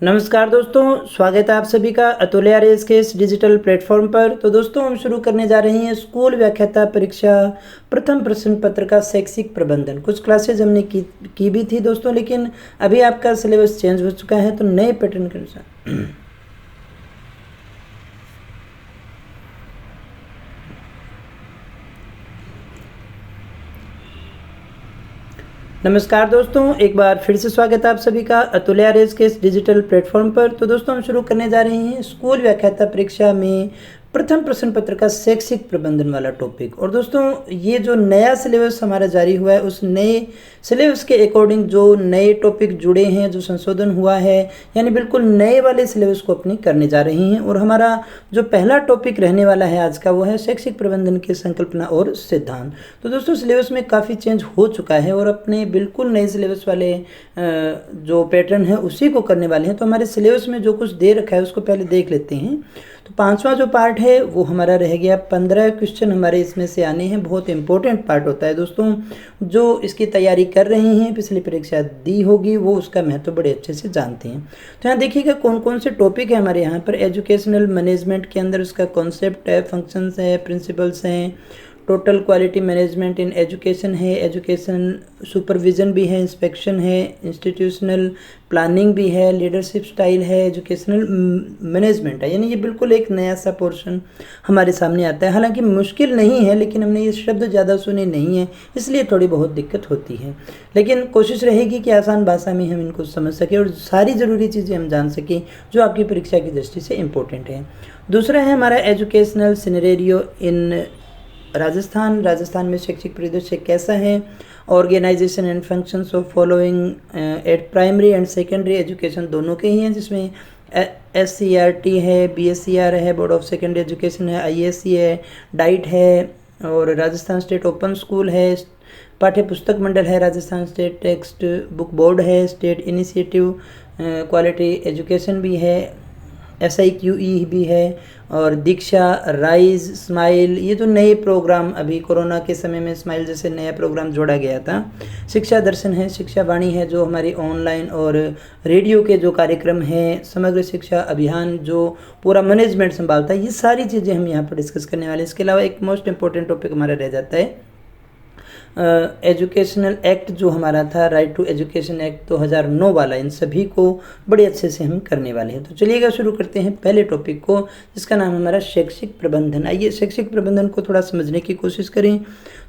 नमस्कार दोस्तों, स्वागत है आप सभी का अतुल्य आर्यस के इस डिजिटल प्लेटफॉर्म पर। तो दोस्तों हम शुरू करने जा रहे हैं स्कूल व्याख्याता परीक्षा प्रथम प्रश्न पत्र का शैक्षिक प्रबंधन। कुछ क्लासेज हमने की भी थी दोस्तों, लेकिन अभी आपका सिलेबस चेंज हो चुका है तो नए पैटर्न के अनुसार। नमस्कार दोस्तों, एक बार फिर से स्वागत है आप सभी का अतुल्य आर्यस के इस डिजिटल प्लेटफॉर्म पर। तो दोस्तों हम शुरू करने जा रहे हैं स्कूल व्याख्याता परीक्षा में प्रथम प्रश्न पत्र का शैक्षिक प्रबंधन वाला टॉपिक। और दोस्तों ये जो नया सिलेबस हमारा जारी हुआ है, उस नए सिलेबस के अकॉर्डिंग जो नए टॉपिक जुड़े हैं, जो संशोधन हुआ है, यानी बिल्कुल नए वाले सिलेबस को अपनी करने जा रहे हैं। और हमारा जो पहला टॉपिक रहने वाला है आज का, वो है शैक्षिक प्रबंधन की संकल्पना और सिद्धांत। तो दोस्तों सिलेबस में काफ़ी चेंज हो चुका है और अपने बिल्कुल नए सिलेबस वाले जो पैटर्न है उसी को करने वाले हैं। तो हमारे सिलेबस में जो कुछ दे रखा है उसको पहले देख लेते हैं। तो पांचवा जो पार्ट है वो हमारा रह गया। 15 क्वेश्चन हमारे इसमें से आने हैं। बहुत इंपॉर्टेंट पार्ट होता है दोस्तों। जो इसकी तैयारी कर रहे हैं, पिछली परीक्षा दी होगी, वो उसका महत्व बड़े अच्छे से जानते हैं। तो यहाँ देखिएगा कौन कौन से टॉपिक है हमारे यहाँ पर। एजुकेशनल मैनेजमेंट के अंदर उसका कॉन्सेप्ट है, फंक्शंस है, प्रिंसिपल्स हैं, total quality management in education है, एजुकेशन सुपरविज़न भी है, इंस्पेक्शन है, इंस्टीट्यूशनल प्लानिंग भी है, लीडरशिप स्टाइल है, एजुकेशनल मैनेजमेंट है। यानी ये बिल्कुल एक नया सा पोर्शन हमारे सामने आता है। हालांकि मुश्किल नहीं है, लेकिन हमने ये शब्द ज़्यादा सुने नहीं हैं, इसलिए थोड़ी बहुत दिक्कत होती है। लेकिन कोशिश रहेगी कि आसान भाषा में हम इनको समझ सकें और सारी ज़रूरी चीज़ें हम जान सकें जो आपकी परीक्षा की दृष्टि से इम्पोर्टेंट है। दूसरा है हमारा एजुकेशनल सिनेरियो इन राजस्थान में शैक्षिक परिदृश्य कैसा है, organisation and functions of following at primary and secondary education दोनों के ही हैं, जिसमें SCERT है, BSCR है, बोर्ड ऑफ सेकेंडरी एजुकेशन है, ISC है, डाइट है, और राजस्थान स्टेट ओपन स्कूल है, पाठ्य पुस्तक मंडल है, Rajasthan state text book board है, स्टेट इनिशिएटिव क्वालिटी एजुकेशन भी है, SIQE भी है, और दीक्षा, राइज, स्माइल, ये जो नए प्रोग्राम अभी कोरोना के समय में स्माइल जैसे नया प्रोग्राम जोड़ा गया था। शिक्षा दर्शन है, शिक्षा वाणी है जो हमारी ऑनलाइन और रेडियो के जो कार्यक्रम हैं, समग्र शिक्षा अभियान जो पूरा मैनेजमेंट संभालता है, ये सारी चीज़ें हम यहाँ पर डिस्कस करने वाले हैं। इसके अलावा एक मोस्ट इंपॉर्टेंट टॉपिक हमारा रह जाता है एजुकेशनल एक्ट जो हमारा था, राइट टू एजुकेशन एक्ट 2009 वाला। इन सभी को बड़े अच्छे से हम करने वाले हैं। तो चलिएगा शुरू करते हैं पहले टॉपिक को, जिसका नाम हमारा शैक्षिक प्रबंधन। आइए शैक्षिक प्रबंधन को थोड़ा समझने की कोशिश करें।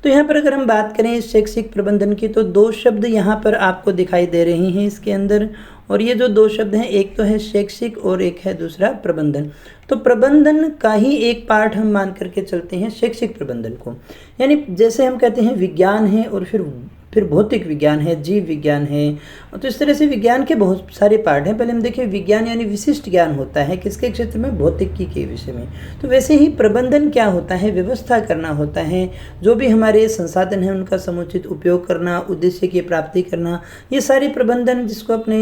तो यहाँ पर अगर हम बात करें शैक्षिक प्रबंधन की, तो दो शब्द यहाँ पर आपको दिखाई दे रहे हैं इसके अंदर। और ये जो दो शब्द हैं, एक तो है शैक्षिक और एक है दूसरा प्रबंधन। तो प्रबंधन का ही एक पार्ट हम मान करके चलते हैं शैक्षिक प्रबंधन को। यानी जैसे हम कहते हैं विज्ञान है और फिर भौतिक विज्ञान है, जीव विज्ञान है, तो इस तरह से विज्ञान के बहुत सारे पार्ट हैं। पहले हम देखें विज्ञान यानी विशिष्ट ज्ञान होता है किसके क्षेत्र में, भौतिकी के विषय में। तो वैसे ही प्रबंधन क्या होता है, व्यवस्था करना होता है। जो भी हमारे संसाधन हैं उनका समुचित उपयोग करना, उद्देश्य की प्राप्ति करना, ये सारे प्रबंधन जिसको अपने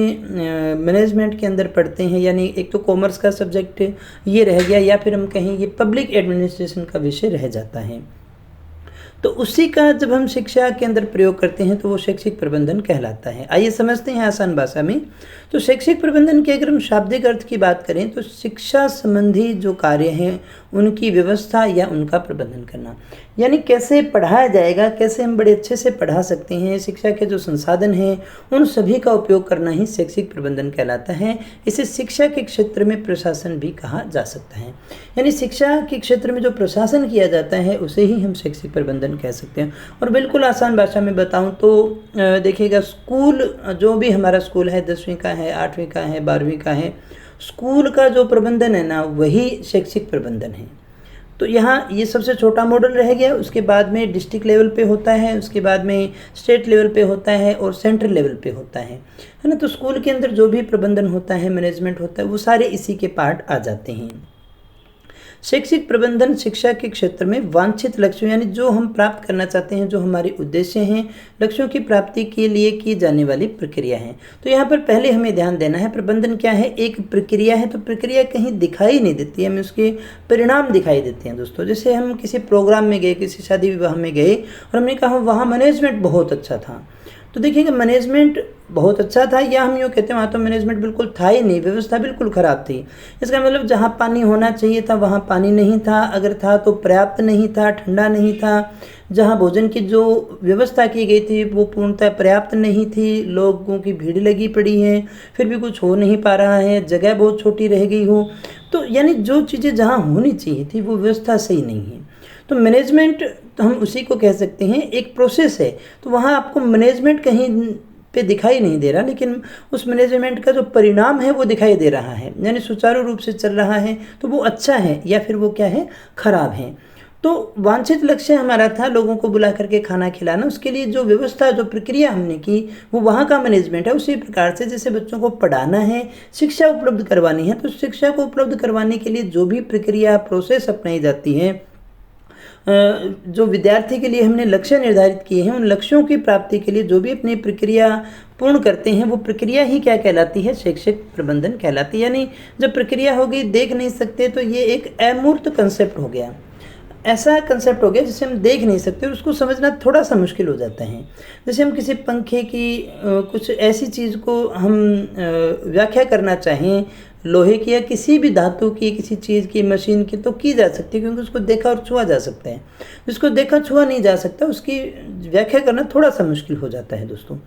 मैनेजमेंट के अंदर पढ़ते हैं। यानी एक तो कॉमर्स का सब्जेक्ट ये रह गया, या फिर हम कहें ये पब्लिक एडमिनिस्ट्रेशन का विषय रह जाता है। तो उसी का जब हम शिक्षा के अंदर प्रयोग करते हैं तो वो शैक्षिक प्रबंधन कहलाता है। आइए समझते हैं आसान भाषा में। तो शैक्षिक प्रबंधन के अगर हम शाब्दिक अर्थ की बात करें तो शिक्षा संबंधी जो कार्य हैं उनकी व्यवस्था या उनका प्रबंधन करना। यानी कैसे पढ़ाया जाएगा, कैसे हम बड़े अच्छे से पढ़ा सकते हैं, शिक्षा के जो संसाधन हैं उन सभी का उपयोग करना ही शैक्षिक प्रबंधन कहलाता है। इसे शिक्षा के क्षेत्र में प्रशासन भी कहा जा सकता है। यानी शिक्षा के क्षेत्र में जो प्रशासन किया जाता है उसे ही हम शैक्षिक प्रबंधन कह सकते हैं। और बिल्कुल आसान भाषा में बताऊं तो देखिएगा, स्कूल जो भी हमारा स्कूल है, 10वीं का है, 8वीं का है, 12वीं का है, स्कूल का जो प्रबंधन है ना, वही शैक्षिक प्रबंधन है। तो यहाँ ये सबसे छोटा मॉडल रह गया। उसके बाद में डिस्ट्रिक्ट लेवल पे होता है, उसके बाद में स्टेट लेवल पे होता है और सेंट्रल लेवल पे होता है ना। तो स्कूल के अंदर जो भी प्रबंधन होता है, मैनेजमेंट होता है, वो सारे इसी के पार्ट आ जाते हैं। शैक्षिक प्रबंधन शिक्षा के क्षेत्र में वांछित लक्ष्यों, यानी जो हम प्राप्त करना चाहते हैं, जो हमारे उद्देश्य हैं, लक्ष्यों की प्राप्ति के लिए की जाने वाली प्रक्रिया है। तो यहाँ पर पहले हमें ध्यान देना है, प्रबंधन क्या है, एक प्रक्रिया है। तो प्रक्रिया कहीं दिखाई नहीं देती है, हमें उसके परिणाम दिखाई देते हैं दोस्तों। जैसे हम किसी प्रोग्राम में गए, किसी शादी विवाह में गए और हमने कहा वहाँ मैनेजमेंट बहुत अच्छा था, तो देखिएगा मैनेजमेंट बहुत अच्छा था, या हम यूँ कहते हैं वहाँ तो मैनेजमेंट बिल्कुल था ही नहीं, व्यवस्था बिल्कुल ख़राब थी। इसका मतलब जहाँ पानी होना चाहिए था वहाँ पानी नहीं था, अगर था तो पर्याप्त नहीं था, ठंडा नहीं था। जहाँ भोजन की जो व्यवस्था की गई थी वो पूर्णतः पर्याप्त नहीं थी, लोगों की भीड़ लगी पड़ी है, फिर भी कुछ हो नहीं पा रहा है, जगह बहुत छोटी रह गई हो। तो यानी जो चीज़ें जहाँ होनी चाहिए थी वो व्यवस्था सही नहीं है। तो मैनेजमेंट तो हम उसी को कह सकते हैं, एक प्रोसेस है। तो वहाँ आपको मैनेजमेंट कहीं पे दिखाई नहीं दे रहा, लेकिन उस मैनेजमेंट का जो परिणाम है वो दिखाई दे रहा है, यानी सुचारू रूप से चल रहा है, तो वो अच्छा है या फिर वो क्या है, खराब है। तो वांछित लक्ष्य हमारा था लोगों को बुला करके खाना खिलाना, उसके लिए जो व्यवस्था जो प्रक्रिया हमने की वो वहाँ का मैनेजमेंट है। उसी प्रकार से जैसे बच्चों को पढ़ाना है, शिक्षा उपलब्ध करवानी है, तो शिक्षा को उपलब्ध करवाने के लिए जो भी प्रक्रिया प्रोसेस अपनाई जाती है, जो विद्यार्थी के लिए हमने लक्ष्य निर्धारित किए हैं, उन लक्ष्यों की प्राप्ति के लिए जो भी अपनी प्रक्रिया पूर्ण करते हैं वो प्रक्रिया ही क्या कहलाती है, शैक्षिक प्रबंधन कहलाती है। यानी जब प्रक्रिया होगी देख नहीं सकते तो ये एक अमूर्त कंसेप्ट हो गया, ऐसा कंसेप्ट हो गया जिसे हम देख नहीं सकते और उसको समझना थोड़ा सा मुश्किल हो जाता है। जैसे हम किसी पंखे की कुछ ऐसी चीज़ को हम व्याख्या करना चाहें, लोहे की या किसी भी धातु की, किसी चीज़ की, मशीन की, तो की जा सकती है क्योंकि उसको देखा और छुआ जा सकता है। जिसको देखा छुआ नहीं जा सकता उसकी व्याख्या करना थोड़ा सा मुश्किल हो जाता है दोस्तों।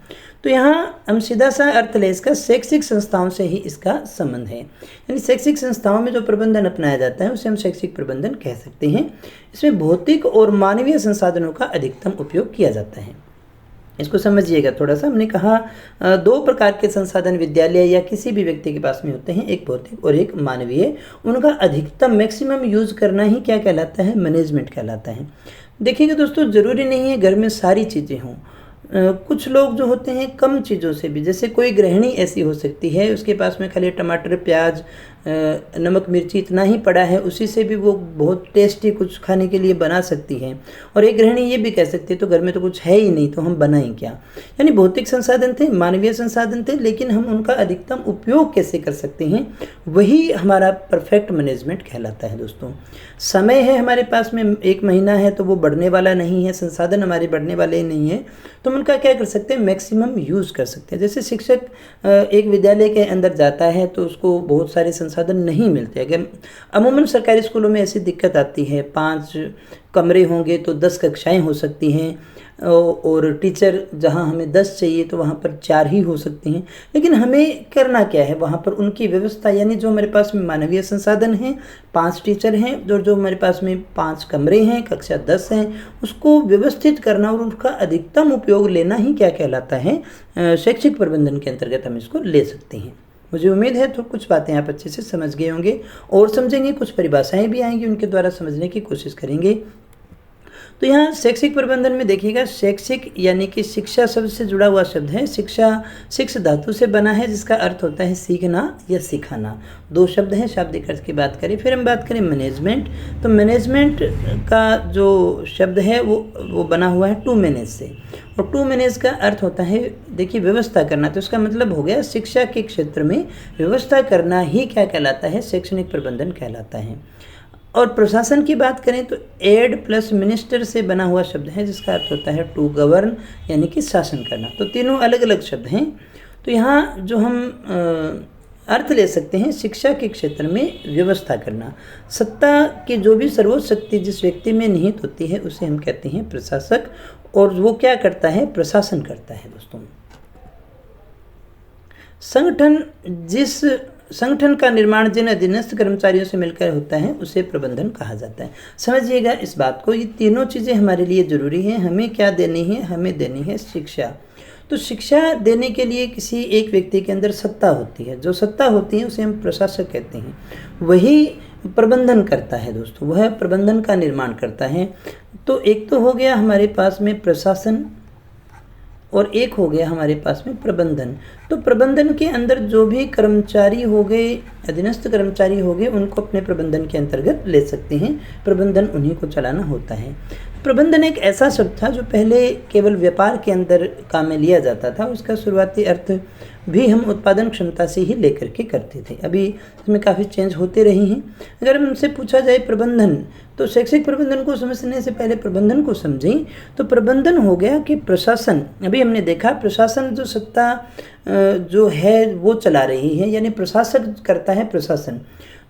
तो यहाँ हम सीधा सा अर्थ लें इसका, शैक्षिक संस्थाओं से ही इसका संबंध है। यानी शैक्षिक संस्थाओं में जो प्रबंधन अपनाया जाता है उसे हम शैक्षिक प्रबंधन कह सकते हैं। इसमें भौतिक और मानवीय संसाधनों का अधिकतम उपयोग किया जाता है। इसको समझिएगा थोड़ा सा। हमने कहा दो प्रकार के संसाधन विद्यालय या किसी भी व्यक्ति के पास में होते हैं, एक भौतिक और एक मानवीय। उनका अधिकतम मैक्सिमम यूज़ करना ही क्या कहलाता है, मैनेजमेंट कहलाता है। देखिएगा दोस्तों, ज़रूरी नहीं है घर में सारी चीज़ें हों। कुछ लोग जो होते हैं कम चीज़ों से भी, जैसे कोई गृहिणी ऐसी हो सकती है उसके पास में खाली टमाटर, प्याज, नमक, मिर्ची इतना ही पड़ा है, उसी से भी वो बहुत टेस्टी कुछ खाने के लिए बना सकती है। और एक गृहिणी ये भी कह सकती है तो घर में तो कुछ है ही नहीं तो हम बनाएं क्या। यानी भौतिक संसाधन थे, मानवीय संसाधन थे, लेकिन हम उनका अधिकतम उपयोग कैसे कर सकते हैं वही हमारा परफेक्ट मैनेजमेंट कहलाता है दोस्तों। समय है हमारे पास में, 1 महीना है तो वो बढ़ने वाला नहीं है, संसाधन हमारे बढ़ने वाले ही नहीं है, तो हम उनका क्या कर सकते हैं, मैक्सिमम यूज़ कर सकते हैं। जैसे शिक्षक एक विद्यालय के अंदर जाता है तो उसको बहुत सारे संसाधन नहीं मिलते। अगर अमूमन सरकारी स्कूलों में ऐसी दिक्कत आती है, 5 कमरे होंगे तो 10 कक्षाएं हो सकती हैं, और टीचर जहां हमें 10 चाहिए तो वहां पर 4 ही हो सकते हैं। लेकिन हमें करना क्या है, वहां पर उनकी व्यवस्था, यानी जो हमारे पास में मानवीय संसाधन हैं, 5 टीचर हैं, जो हमारे पास में 5 कमरे हैं, कक्षा 10 हैं, उसको व्यवस्थित करना और उनका अधिकतम उपयोग लेना ही क्या कहलाता है, शैक्षिक प्रबंधन के अंतर्गत हम इसको ले सकते हैं। मुझे उम्मीद है तो कुछ बातें आप अच्छे से समझ गए होंगे और समझेंगे, कुछ परिभाषाएं भी आएंगी उनके द्वारा समझने की कोशिश करेंगे। तो यहाँ शैक्षिक प्रबंधन में देखिएगा, शैक्षिक यानी कि शिक्षा शब्द से जुड़ा हुआ शब्द है। शिक्षा शिक्ष धातु से बना है जिसका अर्थ होता है सीखना या सिखाना। 2 शब्द हैं, शाब्दिक अर्थ की बात करें। फिर हम बात करें मैनेजमेंट, तो मैनेजमेंट का जो शब्द है वो बना हुआ है टू मैनेज से, और टू मैनेज का अर्थ होता है, देखिए, व्यवस्था करना। तो इसका मतलब हो गया शिक्षा के क्षेत्र में व्यवस्था करना ही क्या कहलाता है, शैक्षणिक प्रबंधन कहलाता है। और प्रशासन की बात करें तो एड प्लस मिनिस्टर से बना हुआ शब्द है जिसका अर्थ होता है टू गवर्न, यानी कि शासन करना। तो तीनों अलग अलग शब्द हैं। तो यहाँ जो हम अर्थ ले सकते हैं, शिक्षा के क्षेत्र में व्यवस्था करना। सत्ता की जो भी सर्वोच्च शक्ति जिस व्यक्ति में निहित होती है उसे हम कहते हैं प्रशासक, और वो क्या करता है, प्रशासन करता है दोस्तों। संगठन का निर्माण जिन अधीनस्थ कर्मचारियों से मिलकर होता है उसे प्रबंधन कहा जाता है। समझिएगा इस बात को, ये तीनों चीज़ें हमारे लिए ज़रूरी हैं। हमें क्या देनी है, हमें देनी है शिक्षा। तो शिक्षा देने के लिए किसी एक व्यक्ति के अंदर सत्ता होती है, जो सत्ता होती है उसे हम प्रशासक कहते हैं। वही प्रबंधन करता है दोस्तों, वह प्रबंधन का निर्माण करता है। तो एक तो हो गया हमारे पास में प्रशासन और एक हो गया हमारे पास में प्रबंधन। तो प्रबंधन के अंदर जो भी कर्मचारी हो गए, अधीनस्थ कर्मचारी हो गए, उनको अपने प्रबंधन के अंतर्गत ले सकते हैं। प्रबंधन उन्हीं को चलाना होता है। प्रबंधन एक ऐसा शब्द था जो पहले केवल व्यापार के अंदर काम में लिया जाता था। उसका शुरुआती अर्थ भी हम उत्पादन क्षमता से ही लेकर के करते थे। अभी इसमें काफ़ी चेंज होते रही हैं। अगर हमसे पूछा जाए प्रबंधन, तो शैक्षिक प्रबंधन को समझने से पहले प्रबंधन को समझें। तो प्रबंधन हो गया कि प्रशासन, अभी हमने देखा प्रशासन जो सत्ता जो है वो चला रही है, यानी प्रशासक करता है प्रशासन।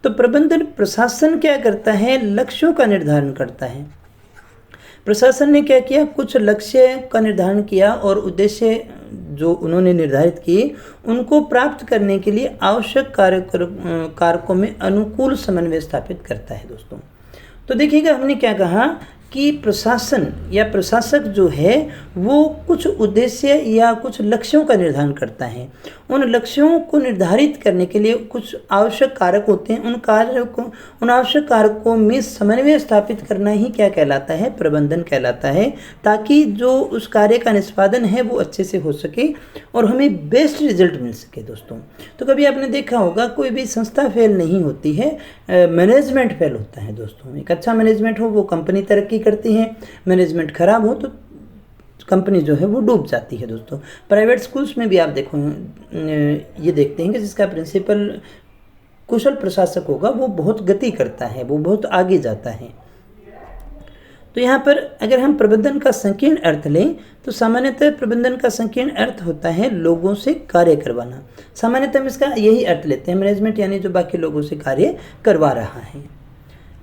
तो प्रबंधन, प्रशासन क्या करता है, लक्ष्यों का निर्धारण करता है। प्रशासन ने क्या किया, कुछ लक्ष्य का निर्धारण किया और उद्देश्य जो उन्होंने निर्धारित किए उनको प्राप्त करने के लिए आवश्यक कारकों में अनुकूल समन्वय स्थापित करता है दोस्तों। तो देखिएगा हमने क्या कहा कि प्रशासन या प्रशासक जो है वो कुछ उद्देश्य या कुछ लक्ष्यों का निर्धारण करता है। उन लक्ष्यों को निर्धारित करने के लिए कुछ आवश्यक कारक होते हैं। उन आवश्यक कारकों में समन्वय स्थापित करना ही क्या कहलाता है, प्रबंधन कहलाता है, ताकि जो उस कार्य का निष्पादन है वो अच्छे से हो सके और हमें बेस्ट रिजल्ट मिल सके दोस्तों। तो कभी आपने देखा होगा कोई भी संस्था फेल नहीं होती है, मैनेजमेंट फेल होता है दोस्तों। एक अच्छा मैनेजमेंट हो वो कंपनी तरक्की करती है, मैनेजमेंट खराब हो तो कंपनी जो है वो डूब जाती है दोस्तों। प्राइवेट स्कूल्स में भी आप देखो ये देखते हैं कि जिसका प्रिंसिपल कुशल प्रशासक होगा वो बहुत गति करता है, वो बहुत आगे जाता है। तो यहाँ पर अगर हम प्रबंधन का संकीर्ण अर्थ लें तो सामान्यतः प्रबंधन का संकीर्ण अर्थ होता है लोगों से कार्य करवाना। सामान्यतः हम इसका यही अर्थ लेते हैं, मैनेजमेंट यानी जो बाकी लोगों से कार्य करवा रहा है।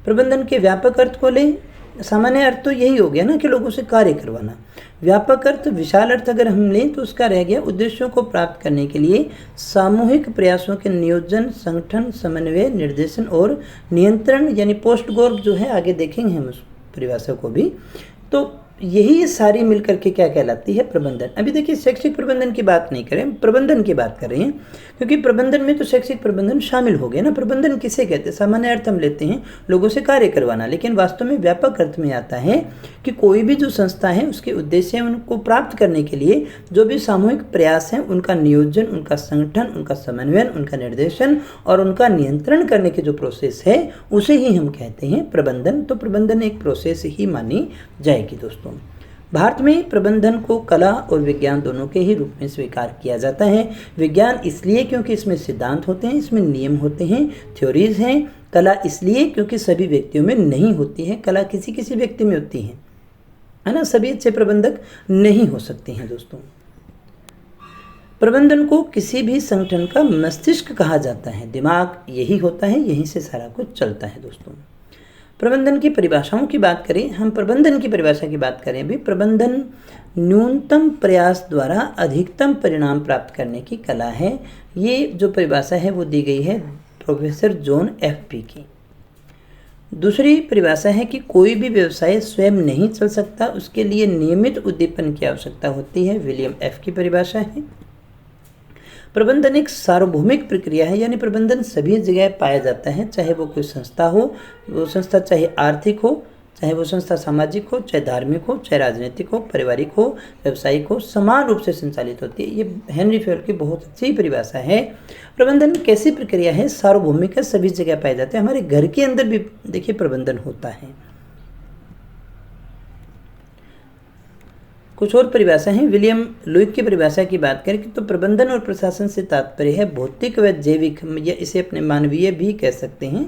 प्रबंधन के व्यापक अर्थ को लें, सामान्य अर्थ तो यही हो गया ना कि लोगों से कार्य करवाना। व्यापक अर्थ, विशाल अर्थ अगर हम लें तो उसका रह गया उद्देश्यों को प्राप्त करने के लिए सामूहिक प्रयासों के नियोजन, संगठन, समन्वय, निर्देशन और नियंत्रण, यानी पोस्ट गोल जो है आगे देखेंगे हम उस परिभाषा को भी। तो यही सारी मिलकर के क्या कहलाती है, प्रबंधन। अभी देखिए शैक्षिक प्रबंधन की बात नहीं करें, प्रबंधन की बात कर रहे हैं, क्योंकि प्रबंधन में तो शैक्षिक प्रबंधन शामिल हो गया ना। प्रबंधन किसे कहते हैं, सामान्य अर्थ हम लेते हैं लोगों से कार्य करवाना, लेकिन वास्तव में व्यापक अर्थ में आता है कि कोई भी जो संस्था है उसके उद्देश्य है उनको प्राप्त करने के लिए जो भी सामूहिक प्रयास हैं उनका नियोजन, उनका संगठन, उनका समन्वयन, उनका निर्देशन और उनका नियंत्रण करने की जो प्रोसेस है उसे ही हम कहते हैं प्रबंधन। तो प्रबंधन एक प्रोसेस ही मानी जाएगी दोस्तों। भारत में प्रबंधन को कला और विज्ञान दोनों के ही रूप में स्वीकार किया जाता है। विज्ञान इसलिए क्योंकि इसमें सिद्धांत होते हैं, इसमें नियम होते हैं, थ्योरीज हैं। कला इसलिए क्योंकि सभी व्यक्तियों में नहीं होती है, कला किसी किसी व्यक्ति में होती है ना। सभी अच्छे प्रबंधक नहीं हो सकते हैं दोस्तों। प्रबंधन को किसी भी संगठन का मस्तिष्क कहा जाता है। दिमाग यही होता है, यहीं से सारा कुछ चलता है दोस्तों। प्रबंधन की परिभाषाओं की बात करें, हम प्रबंधन की परिभाषा की बात करें अभी, प्रबंधन न्यूनतम प्रयास द्वारा अधिकतम परिणाम प्राप्त करने की कला है। ये जो परिभाषा है वो दी गई है प्रोफेसर जॉन एफ.पी. की। दूसरी परिभाषा है कि कोई भी व्यवसाय स्वयं नहीं चल सकता, उसके लिए नियमित उद्दीपन की आवश्यकता होती है। विलियम एफ की परिभाषा है। प्रबंधन एक सार्वभौमिक प्रक्रिया है, यानी प्रबंधन सभी जगह पाया जाता है, चाहे वो कोई संस्था हो, वो संस्था चाहे आर्थिक हो, चाहे वो संस्था सामाजिक हो, चाहे धार्मिक हो, चाहे राजनीतिक हो, पारिवारिक हो, व्यावसायिक हो, समान रूप से संचालित होती है। ये हेनरी फेयर की बहुत अच्छी परिभाषा है। प्रबंधन कैसी प्रक्रिया है, सार्वभौमिक है, सभी जगह पाए जाते हैं। हमारे घर के अंदर भी देखिए प्रबंधन होता है। कुछ और परिभाषा है। विलियम लुइक की परिभाषा की बात करें तो प्रबंधन और प्रशासन से तात्पर्य है भौतिक व जैविक, या इसे अपने मानवीय भी कह सकते हैं,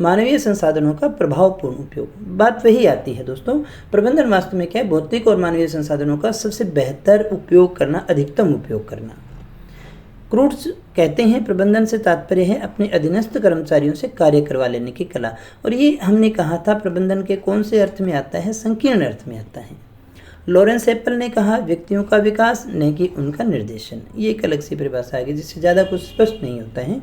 मानवीय संसाधनों का प्रभावपूर्ण उपयोग। बात वही आती है दोस्तों, प्रबंधन वास्तव में क्या है, भौतिक और मानवीय संसाधनों का सबसे बेहतर उपयोग करना, अधिकतम उपयोग करना। क्रूट्स कहते हैं प्रबंधन से तात्पर्य है अपने अधीनस्थ कर्मचारियों से कार्य करवा लेने की कला। और ये हमने कहा था प्रबंधन के कौन से अर्थ में आता है, संकीर्ण अर्थ में आता है। लॉरेंस एप्पल ने कहा व्यक्तियों का विकास, न कि उनका निर्देशन। ये एक अलग सी परिभाषा है जिससे ज़्यादा कुछ स्पष्ट नहीं होता है।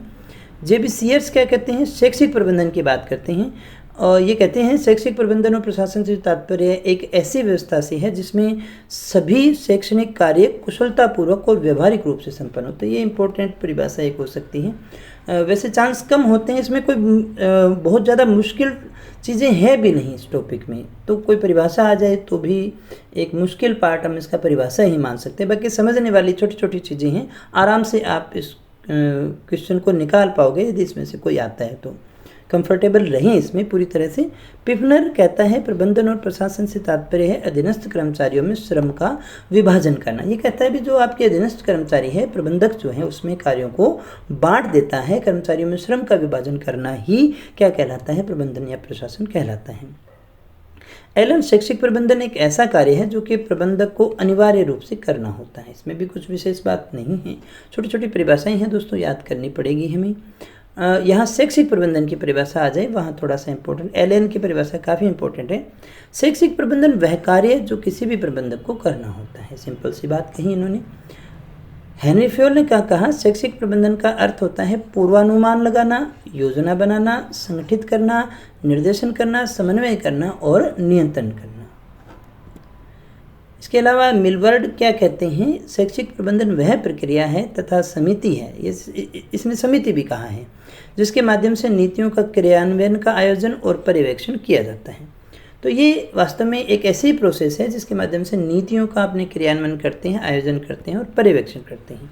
जेबी सीयर्स क्या कहते हैं, शैक्षिक प्रबंधन की बात करते हैं और ये कहते हैं शैक्षिक प्रबंधन और प्रशासन से तात्पर्य एक ऐसी व्यवस्था से है जिसमें सभी शैक्षणिक कार्य कुशलतापूर्वक और व्यवहारिक रूप से संपन्न होते हैं। ये इंपॉर्टेंट परिभाषा एक हो सकती है। वैसे चांस कम होते हैं, इसमें कोई बहुत ज़्यादा मुश्किल चीज़ें हैं भी नहीं इस टॉपिक में, तो कोई परिभाषा आ जाए तो भी एक मुश्किल पार्ट हम इसका परिभाषा ही मान सकते हैं। बाकी समझने वाली छोटी छोटी चीज़ें हैं, आराम से आप इस क्वेश्चन को निकाल पाओगे यदि इसमें से कोई आता है तो। कंफर्टेबल रहें इसमें पूरी तरह से। पिफनर कहता है प्रबंधन और प्रशासन से तात्पर्य है अधीनस्थ कर्मचारियों में श्रम का विभाजन करना। ये कहता है भी जो आपके अधीनस्थ कर्मचारी है, प्रबंधक जो है, उसमें कार्यों को बांट देता है, कर्मचारियों में श्रम का विभाजन करना ही क्या कहलाता है, प्रबंधन या प्रशासन कहलाता है। एलन, शैक्षिक प्रबंधन एक ऐसा कार्य है जो कि प्रबंधक को अनिवार्य रूप से करना होता है। इसमें भी कुछ विशेष बात नहीं है, छोटी छोटी परिभाषाएं हैं दोस्तों, याद करनी पड़ेगी हमें। यहाँ शैक्षिक प्रबंधन की परिभाषा आ जाए, वहाँ थोड़ा सा इंपॉर्टेंट, एलन की परिभाषा काफ़ी इंपॉर्टेंट है। शैक्षिक प्रबंधन वह कार्य जो किसी भी प्रबंधक को करना होता है। सिंपल सी बात कही इन्होंने। हेनरी फ्योल ने क्या कहा, शैक्षिक प्रबंधन का अर्थ होता है पूर्वानुमान लगाना, योजना बनाना, संगठित करना, निर्देशन करना, समन्वय करना और नियंत्रण करना। इसके अलावा मिलवर्ड क्या कहते हैं, शैक्षिक प्रबंधन वह प्रक्रिया है तथा समिति है, इसने समिति भी कहा है, जिसके माध्यम से नीतियों का क्रियान्वयन का आयोजन और पर्यवेक्षण किया जाता है। तो ये वास्तव में एक ऐसी प्रोसेस है जिसके माध्यम से नीतियों का अपने क्रियान्वयन करते हैं, आयोजन करते हैं और पर्यवेक्षण करते हैं।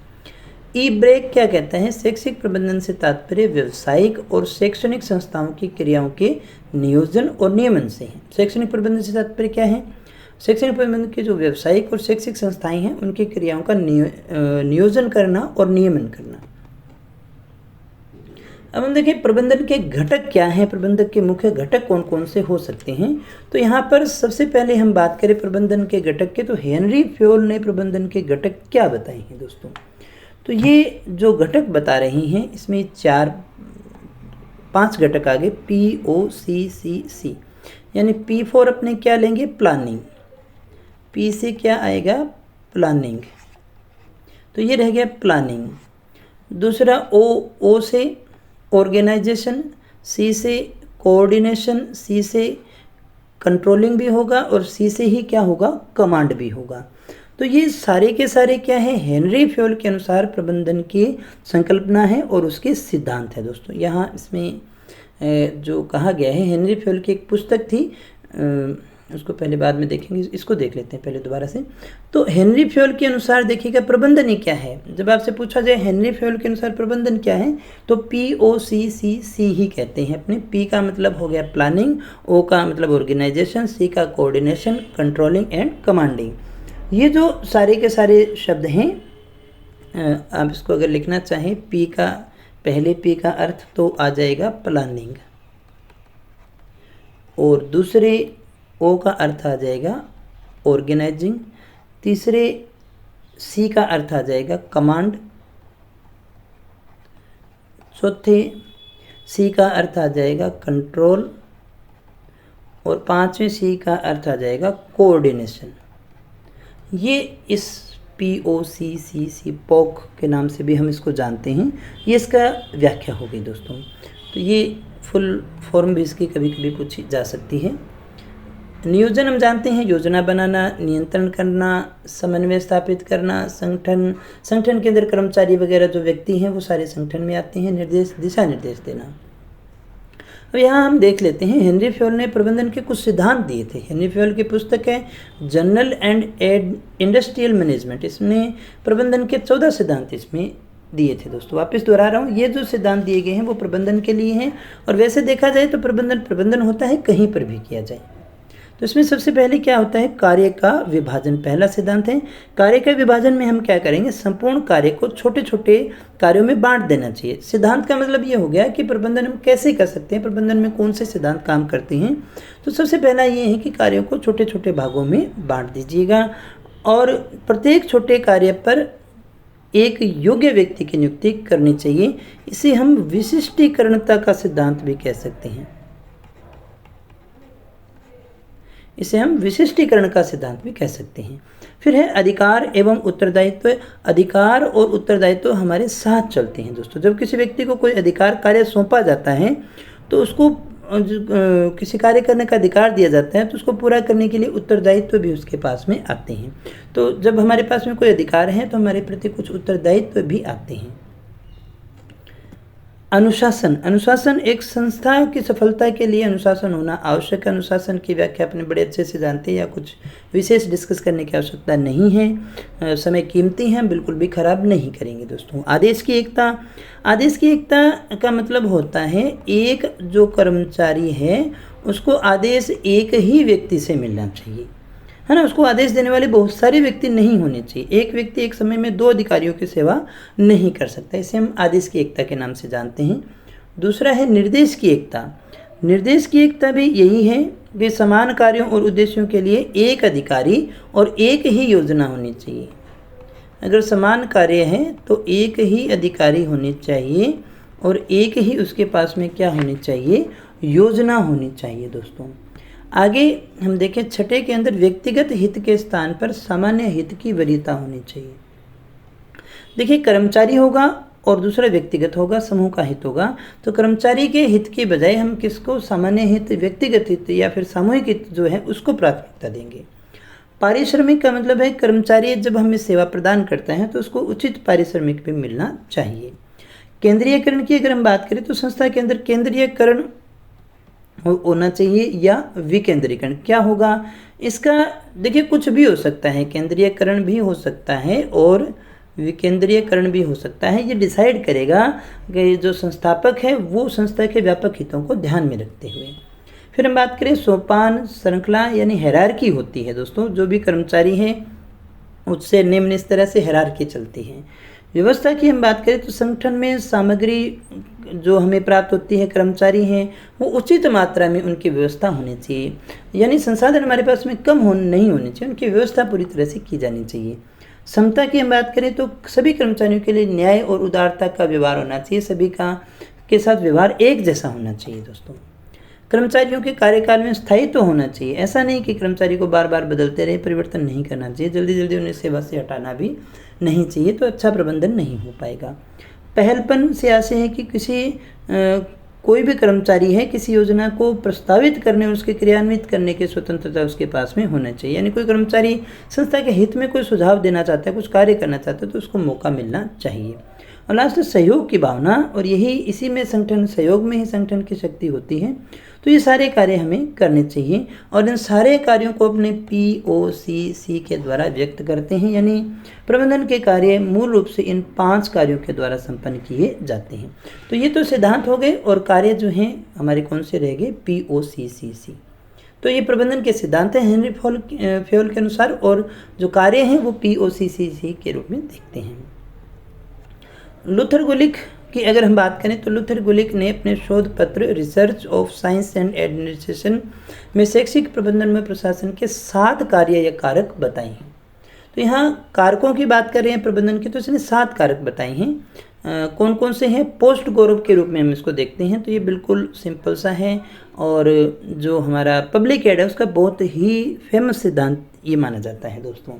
ई ब्रेक क्या कहता है, शैक्षिक प्रबंधन से तात्पर्य व्यावसायिक और शैक्षणिक संस्थाओं की क्रियाओं के नियोजन और नियमन से है। शैक्षणिक प्रबंधन से तात्पर्य क्या है, शैक्षणिक प्रबंधन के जो व्यावसायिक और शैक्षिक संस्थाएं हैं उनकी क्रियाओं का नियोजन करना और नियमन करना। अब हम देखें प्रबंधन के घटक क्या हैं, प्रबंधक के मुख्य घटक कौन कौन से हो सकते हैं। तो यहाँ पर सबसे पहले हम बात करें प्रबंधन के घटक के, तो हेनरी फ्योल ने प्रबंधन के घटक क्या बताए हैं दोस्तों। तो ये जो घटक बता रही हैं इसमें 4-5 घटक आगे POCCC, यानी P फॉर अपने क्या लेंगे, प्लानिंग, P से क्या आएगा, प्लानिंग, तो ये रह गया प्लानिंग। दूसरा O से ऑर्गेनाइजेशन, C से कोऑर्डिनेशन, C से कंट्रोलिंग भी होगा और C से ही क्या होगा, कमांड भी होगा। तो ये सारे के सारे क्या है, हेनरी फ्योल के अनुसार प्रबंधन की संकल्पना है और उसके सिद्धांत है दोस्तों। यहाँ इसमें जो कहा गया है, हेनरी फ्योल की एक पुस्तक थी, उसको पहले बाद में देखेंगे, इसको देख लेते हैं पहले दोबारा से। तो हेनरी फ्योल के अनुसार देखिएगा प्रबंधन ही क्या है। जब आपसे पूछा जाए हेनरी फ्योल के अनुसार प्रबंधन क्या है, तो POCCC ही कहते हैं अपने। P का मतलब हो गया प्लानिंग, O का मतलब ऑर्गेनाइजेशन, C का कोऑर्डिनेशन, कंट्रोलिंग एंड कमांडिंग। ये जो सारे के सारे शब्द हैं, आप इसको अगर लिखना चाहें, पहले P का अर्थ तो आ जाएगा प्लानिंग, और दूसरे O का अर्थ आ जाएगा ऑर्गेनाइजिंग, तीसरे C का अर्थ आ जाएगा कमांड, चौथे C का अर्थ आ जाएगा कंट्रोल, और पांचवें C का अर्थ आ जाएगा कोऑर्डिनेशन। ये इस POCCC POC के नाम से भी हम इसको जानते हैं, ये इसका व्याख्या हो गई दोस्तों। तो ये फुल फॉर्म भी इसकी कभी कभी पूछी जा सकती है। नियोजन हम जानते हैं, योजना बनाना, नियंत्रण करना, समन्वय स्थापित करना, संगठन के अंदर कर्मचारी वगैरह जो व्यक्ति हैं वो सारे संगठन में आते हैं, दिशा निर्देश देना। अब यहाँ हम देख लेते हैं, हेनरी फ्योल ने प्रबंधन के कुछ सिद्धांत दिए थे। हेनरी फ्योल की पुस्तक है जनरल एंड इंडस्ट्रियल मैनेजमेंट, इसमें प्रबंधन के 14 सिद्धांत इसमें दिए थे दोस्तों। वापस दोहरा रहा हूँ, ये जो सिद्धांत दिए गए हैं वो प्रबंधन के लिए हैं, और वैसे देखा जाए तो प्रबंधन होता है कहीं पर भी किया जाए। तो इसमें सबसे पहले क्या होता है, कार्य का विभाजन पहला सिद्धांत है। कार्य का विभाजन में हम क्या करेंगे, संपूर्ण कार्य को छोटे छोटे कार्यों में बांट देना चाहिए। सिद्धांत का मतलब ये हो गया कि प्रबंधन हम कैसे कर सकते हैं, प्रबंधन में कौन से सिद्धांत काम करते हैं। तो सबसे पहला ये है कि कार्यों को छोटे छोटे भागों में बांट दीजिएगा, और प्रत्येक छोटे कार्य पर एक योग्य व्यक्ति की नियुक्ति करनी चाहिए। इसे हम विशिष्टीकरणता का सिद्धांत भी कह सकते हैं, इसे हम विशिष्टीकरण का सिद्धांत भी कह सकते हैं। फिर है अधिकार एवं उत्तरदायित्व। अधिकार और उत्तरदायित्व हमारे साथ चलते हैं दोस्तों। जब किसी व्यक्ति को कोई अधिकार कार्य सौंपा जाता है तो उसको किसी कार्य करने का अधिकार दिया जाता है, तो उसको पूरा करने के लिए उत्तरदायित्व भी उसके पास में आते हैं। तो जब हमारे पास में कोई अधिकार है तो हमारे प्रति कुछ उत्तरदायित्व भी आते हैं। अनुशासन। अनुशासन एक संस्था की सफलता के लिए अनुशासन होना आवश्यक है। अनुशासन की व्याख्या अपने बड़े अच्छे से जानते हैं, या कुछ विशेष डिस्कस करने की आवश्यकता नहीं है। समय कीमती है, बिल्कुल भी खराब नहीं करेंगे दोस्तों। आदेश की एकता। आदेश की एकता का मतलब होता है एक जो कर्मचारी है उसको आदेश एक ही व्यक्ति से मिलना चाहिए, है ना। उसको आदेश देने वाले बहुत सारे व्यक्ति नहीं होने चाहिए। एक व्यक्ति एक समय में 2 अधिकारियों की सेवा नहीं कर सकता। इसे हम आदेश की एकता के नाम से जानते हैं। दूसरा है निर्देश की एकता। निर्देश की एकता भी यही है कि समान कार्यों और उद्देश्यों के लिए एक अधिकारी और एक ही योजना होनी चाहिए। अगर समान कार्य है तो एक ही अधिकारी होनी चाहिए और एक ही उसके पास में क्या होनी चाहिए, योजना होनी चाहिए दोस्तों। आगे हम देखें छठे के अंदर व्यक्तिगत हित के स्थान पर सामान्य हित की वरीयता होनी चाहिए। देखिए कर्मचारी होगा और दूसरा व्यक्तिगत होगा, समूह का हित होगा। तो कर्मचारी के हित के बजाय हम किसको, सामान्य हित, व्यक्तिगत हित या फिर सामूहिक हित जो है उसको प्राथमिकता देंगे। पारिश्रमिक का मतलब है कर्मचारी जब हमें सेवा प्रदान करता है तो उसको उचित पारिश्रमिक भी मिलना चाहिए। केंद्रीयकरण की अगर हम बात करें तो संस्था के अंदर केंद्रीयकरण होना चाहिए या विकेंद्रीकरण। क्या होगा इसका, देखिए कुछ भी हो सकता है, केंद्रीयकरण भी हो सकता है और विकेंद्रीयकरण भी हो सकता है। ये डिसाइड करेगा कि जो संस्थापक है वो संस्था के व्यापक हितों को ध्यान में रखते हुए। फिर हम बात करें सोपान श्रृंखला यानी हायरार्की होती है दोस्तों। जो भी कर्मचारी है उससे निम्न इस तरह से हायरार्की चलती है। व्यवस्था की हम बात करें तो संगठन में सामग्री जो हमें प्राप्त होती है, कर्मचारी हैं वो उचित मात्रा में उनकी व्यवस्था होनी चाहिए, यानी संसाधन हमारे पास में कम नहीं होनी चाहिए, उनकी व्यवस्था पूरी तरह से की जानी चाहिए। समता की हम बात करें तो सभी कर्मचारियों के लिए न्याय और उदारता का व्यवहार होना चाहिए, सभी का के साथ व्यवहार एक जैसा होना चाहिए दोस्तों। कर्मचारियों के कार्यकाल में स्थायित्व होना चाहिए, ऐसा नहीं कि कर्मचारी को बार बार बदलते रहे, परिवर्तन नहीं करना चाहिए, जल्दी जल्दी उन्हें सेवा से हटाना भी नहीं चाहिए, तो अच्छा प्रबंधन नहीं हो पाएगा। पहलपन से ऐसे है कि कोई भी कर्मचारी है किसी योजना को प्रस्तावित करने और उसके क्रियान्वित करने की स्वतंत्रता उसके पास में होना चाहिए, यानी कोई कर्मचारी संस्था के हित में कोई सुझाव देना चाहता है, कुछ कार्य करना चाहता है तो उसको मौका मिलना चाहिए। और लास्ट सहयोग की भावना, और यही इसी में संगठन, सहयोग में ही संगठन की शक्ति होती है। तो ये सारे कार्य हमें करने चाहिए और इन सारे कार्यों को अपने POCC के द्वारा व्यक्त करते हैं, यानी प्रबंधन के कार्य मूल रूप से इन 5 कार्यों के द्वारा संपन्न किए जाते हैं। तो ये तो सिद्धांत हो गए और कार्य जो हैं हमारे कौन से रह गए, POCC। तो ये प्रबंधन के सिद्धांत हैं हेनरी फेयोल के अनुसार, और जो कार्य हैं वो POCC के रूप में देखते हैं। लुथर गुलिक की अगर हम बात करें तो लुथर गुलिक ने अपने शोध पत्र research of science and administration में शैक्षिक प्रबंधन में प्रशासन के 7 कार्य या कारक बताए हैं। तो यहाँ कारकों की बात कर रहे हैं प्रबंधन की, तो इसने 7 कारक बताए हैं। कौन कौन से हैं, पोस्ट गौरव के रूप में हम इसको देखते हैं। तो ये बिल्कुल सिंपल सा है और जो हमारा पब्लिक एड है उसका बहुत ही फेमस सिद्धांत ये माना जाता है दोस्तों।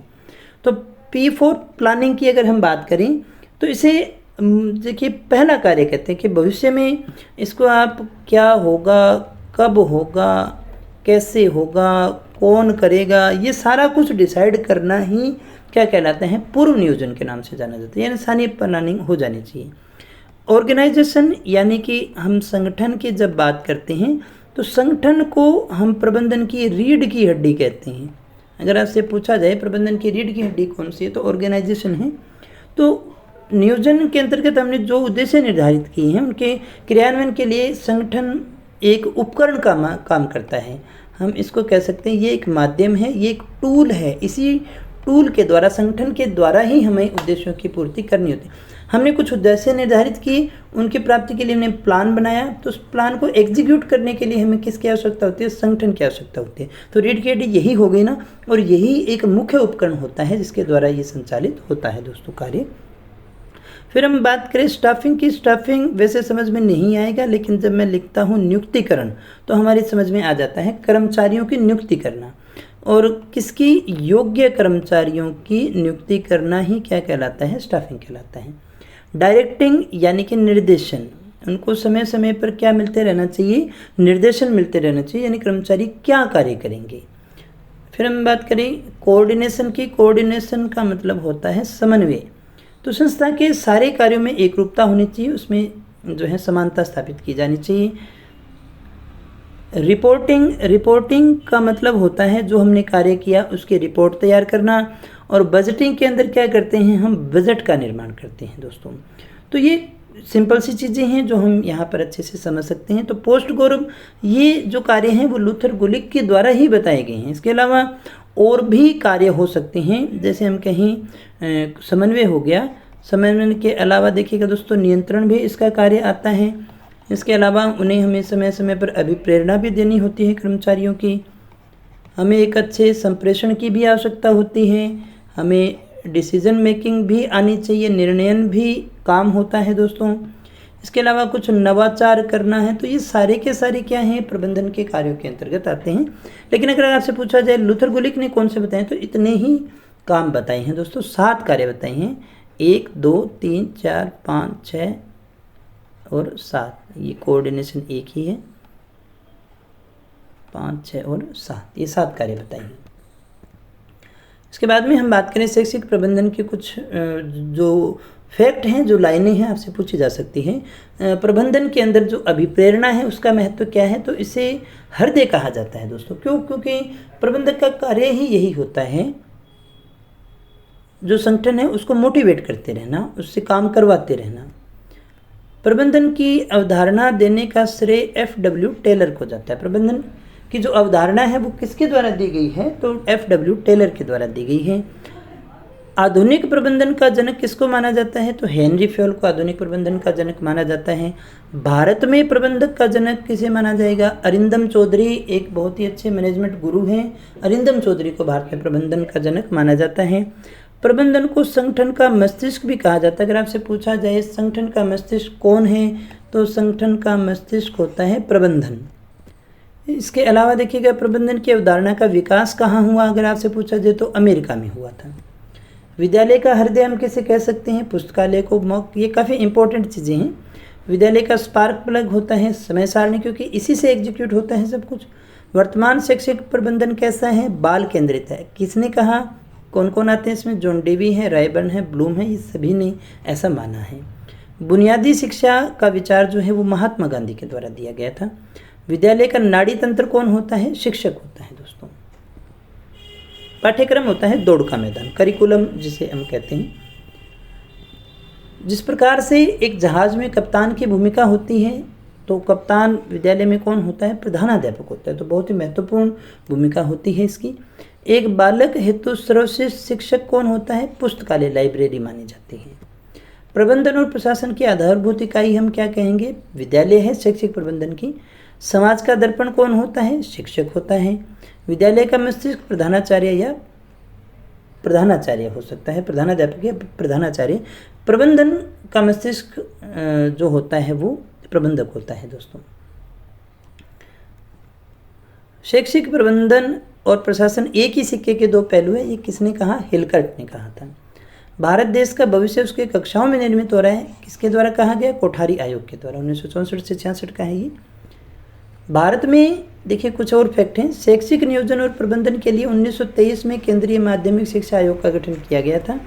तो P4 प्लानिंग की अगर हम बात करें तो इसे देखिए पहला कार्य कहते हैं कि भविष्य में इसको आप क्या होगा, कब होगा, कैसे होगा, कौन करेगा, ये सारा कुछ डिसाइड करना ही क्या कहलाता है, पूर्व नियोजन के नाम से जाना जाता है, यानी स्थानीय प्लानिंग हो जानी चाहिए। ऑर्गेनाइजेशन यानी कि हम संगठन की जब बात करते हैं तो संगठन को हम प्रबंधन की रीढ़ की हड्डी कहते हैं। अगर आपसे पूछा जाए प्रबंधन की रीढ़ की हड्डी कौन सी है तो ऑर्गेनाइजेशन है। तो नियोजन के अंतर्गत हमने जो उद्देश्य निर्धारित किए हैं उनके क्रियान्वयन के लिए संगठन एक उपकरण का काम करता है। हम इसको कह सकते हैं ये एक माध्यम है, ये एक टूल है। इसी टूल के द्वारा, संगठन के द्वारा ही हमें उद्देश्यों की पूर्ति करनी होती है। हमने कुछ उद्देश्य निर्धारित किए, उनकी प्राप्ति के लिए हमने प्लान बनाया, तो उस प्लान को एग्जीक्यूट करने के लिए हमें किसकी आवश्यकता होती है, संगठन की आवश्यकता होती है। तो रीढ़ की हड्डी यही हो गई ना, और यही एक मुख्य उपकरण होता है जिसके द्वारा ये संचालित होता है दोस्तों कार्य। फिर हम बात करें स्टाफिंग की। स्टाफिंग वैसे समझ में नहीं आएगा, लेकिन जब मैं लिखता हूँ नियुक्तिकरण तो हमारी समझ में आ जाता है कर्मचारियों की नियुक्ति करना, और किसकी, योग्य कर्मचारियों की नियुक्ति करना ही क्या कहलाता है, स्टाफिंग कहलाता है। डायरेक्टिंग यानी कि निर्देशन, उनको समय समय पर क्या मिलते रहना चाहिए, निर्देशन मिलते रहना चाहिए, यानी कर्मचारी क्या कार्य करेंगे। फिर हम बात करें कोऑर्डिनेशन की। कोऑर्डिनेशन का मतलब होता है समन्वय। तो संस्था के सारे कार्यों में एकरूपता होनी चाहिए, उसमें जो है समानता स्थापित की जानी चाहिए। रिपोर्टिंग का मतलब होता है जो हमने कार्य किया उसकी रिपोर्ट तैयार करना, और बजटिंग के अंदर क्या करते हैं, हम बजट का निर्माण करते हैं दोस्तों। तो ये सिंपल सी चीज़ें हैं जो हम यहाँ पर अच्छे से समझ सकते हैं। तो पोस्ट गौरव ये जो कार्य हैं वो लूथर गुलिक के द्वारा ही बताए गए हैं। इसके अलावा और भी कार्य हो सकते हैं, जैसे हम कहीं समन्वय हो गया, समन्वय के अलावा देखिएगा दोस्तों नियंत्रण भी इसका कार्य आता है। इसके अलावा उन्हें हमें समय समय पर अभिप्रेरणा भी देनी होती है कर्मचारियों की, हमें एक अच्छे संप्रेषण की भी आवश्यकता होती है, हमें डिसीजन मेकिंग भी आनी चाहिए, निर्णयन भी काम होता है दोस्तों। इसके अलावा कुछ नवाचार करना है, तो ये सारे के सारे क्या हैं, प्रबंधन के कार्यों के अंतर्गत आते हैं। लेकिन अगर आपसे पूछा जाए लूथर गुलिक ने कौन से बताए, तो इतने ही काम बताए हैं दोस्तों, 7 कार्य बताए हैं, 1 2 3 4 5 6 और 7। ये कोऑर्डिनेशन एक ही है, 5 6 और 7, ये 7 कार्य बताए हैं। इसके बाद में हम बात करें शैक्षिक प्रबंधन के कुछ जो फैक्ट हैं, जो लाइनें हैं आपसे पूछी जा सकती हैं। प्रबंधन के अंदर जो अभिप्रेरणा है उसका महत्व क्या है, तो इसे हृदय कहा जाता है दोस्तों। क्यों? क्योंकि प्रबंधक का कार्य ही यही होता है, जो संगठन है उसको मोटिवेट करते रहना, उससे काम करवाते रहना। प्रबंधन की अवधारणा देने का श्रेय FW टेलर को जाता है। प्रबंधन की जो अवधारणा है वो किसके द्वारा दी गई है, तो FW टेलर के द्वारा दी गई है। आधुनिक प्रबंधन का जनक किसको माना जाता है, तो हेनरी फ्योल को आधुनिक प्रबंधन का जनक माना जाता है। भारत में प्रबंधक का जनक किसे माना जाएगा, अरिंदम चौधरी, एक बहुत ही अच्छे मैनेजमेंट गुरु हैं, अरिंदम चौधरी को भारत में प्रबंधन का जनक माना जाता है। प्रबंधन को संगठन का मस्तिष्क भी कहा जाता है। अगर आपसे पूछा जाए संगठन का मस्तिष्क कौन है, तो संगठन का मस्तिष्क होता है प्रबंधन। इसके अलावा देखिएगा प्रबंधन की अवधारणा का विकास कहाँ हुआ, अगर आपसे पूछा जाए तो अमेरिका में हुआ था। विद्यालय का हृदय हम किसे कह सकते हैं, पुस्तकालय को मौक, ये काफ़ी इंपॉर्टेंट चीज़ें हैं। विद्यालय का स्पार्क प्लग होता है समय सारणी, क्योंकि इसी से एग्जीक्यूट होता है सब कुछ। वर्तमान शैक्षिक प्रबंधन कैसा है, बाल केंद्रित है। किसने कहा, कौन कौन आते हैं इसमें, जॉन डेवी है, रायबर्न है, ब्लूम है, ये सभी ने ऐसा माना है। बुनियादी शिक्षा का विचार जो है वो महात्मा गांधी के द्वारा दिया गया था। विद्यालय का नाड़ी तंत्र कौन होता है, शिक्षक होता है दोस्तों। पाठ्यक्रम होता है दौड़ का मैदान, करिकुलम जिसे हम कहते हैं। जिस प्रकार से एक जहाज में कप्तान की भूमिका होती है, तो कप्तान विद्यालय में कौन होता है, प्रधानाध्यापक होता है। तो बहुत ही महत्वपूर्ण भूमिका होती है इसकी। एक बालक हेतु सर्वश्रेष्ठ शिक्षक कौन होता है, पुस्तकालय, लाइब्रेरी मानी जाती है। प्रबंधन और प्रशासन की आधारभूत इकाई हम क्या कहेंगे, विद्यालय है शैक्षिक प्रबंधन की। समाज का दर्पण कौन होता है, शिक्षक होता है। विद्यालय का मस्तिष्क प्रधानाचार्य या प्रधानाचार्य हो सकता है, प्रधानाध्यापक या प्रधानाचार्य। प्रबंधन का मस्तिष्क जो होता है वो प्रबंधक होता है दोस्तों। शैक्षिक प्रबंधन और प्रशासन एक ही सिक्के के दो पहलू है, ये किसने कहा, हिलकर्ट ने कहा था। भारत देश का भविष्य उसके कक्षाओं में निर्मित हो रहा है, किसके द्वारा कहा गया, कोठारी आयोग के द्वारा, 1964 से 66 का है ये। भारत में देखिए कुछ और फैक्ट हैं। शैक्षिक नियोजन और प्रबंधन के लिए 1923 में केंद्रीय माध्यमिक शिक्षा आयोग का गठन किया गया था।